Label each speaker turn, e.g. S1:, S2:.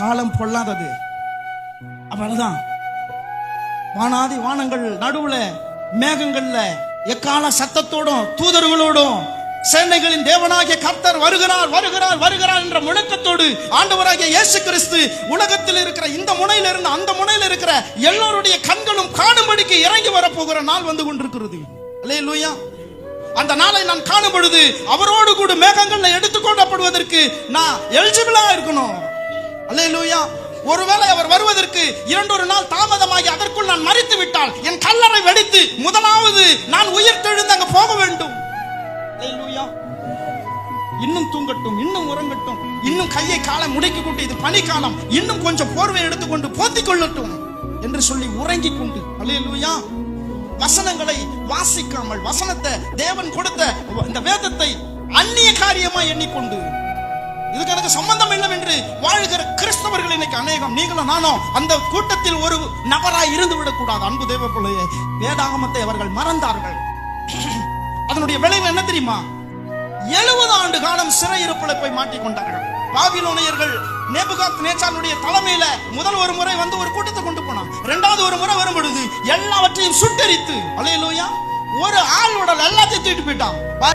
S1: காலம் பொல்லாதது. அவ்வளவுதான். வானாதி வானங்கள் நடுவுல மேகங்கள்ல எக்கால சத்தத்தோடும் தூதர்களோடும் சேனைகளின் தேவனாகிய கர்த்தர் வருகிறார் வருகிறார் வருகிறார் என்ற முழக்கத்தோடு ஆண்டவராகிய இயேசு கிறிஸ்து உலகத்தில் இருக்கிற இந்த முனையில இருந்து அந்த முனையில இருக்கிற எல்லோருடைய கண்களும் காணும்படிக்கு இறங்கி வரப்போகிற நாள் வந்து கொண்டிருக்கிறது. அல்லேலூயா. அந்த நாளை நான் காணும் பொழுது அவரோடு கூட மேகங்கள்ல எடுத்துக்கொள்ளப்படுவதற்கு நான் எலிஜிபிளா இருக்கணும். அல்லேலூயா. ஒருவேளை அவர் வருவதற்கு 2 நாள் தாமதமாகி அதற்குள் நான் மரித்து விட்டால் என் கல்லறை வெடித்து முதலாவது நான் உயிர் தெழுந்து அங்க போக வேண்டும். அல்லேலூயா. இன்னும் தூங்கட்டும், இன்னும் உறங்கட்டும், இன்னும் கையை காலை முடக்கி கொண்டு இது பனிக்காலம், இன்னும் கொஞ்சம் போர்வை எடுத்துக்கொண்டு போத்திக் கொள்ளட்டும் என்று சொல்லி உறங்கிக் கொண்டு, அல்லேலூயா, வசனங்களை வாசிக்காமல் வசனத்தை தேவன் கொடுத்த இந்த வேதத்தை அந்நிய காரியமா எண்ணிக்கொண்டு இதுக்கு எனக்கு சம்பந்தம் என்னவென்று வாழ்கிற கிறிஸ்தவர்கள் இன்னைக்கு அநேகம். நீங்களும் நானும் அந்த கூட்டத்தில் ஒரு நபராய் இருந்து விடக்கூடாது. அன்பு தேவ பிள்ளையே, வேதாகமத்தை அவர்கள் மறந்தார்கள். அதனுடைய விளைவு என்ன தெரியுமா? 70 ஆண்டு காலம் சிறையிருப்பில் போய் மாட்டிக்கொண்டார்கள். பாபிலோனியர்கள் நேபுகாத்நேச்சாருடைய தலைமையில முதல் ஒரு முறை வந்து ஒரு கூட்டத்தை கொண்டு போனான். 2வது ஒரு முறை வரும் பொழுது எல்லாவற்றையும் சுட்டெரித்து, அல்லேலூயா, ஒரு ஆள் உடல் எல்லாத்தையும் தூக்கிட்டு போயிட்டான்.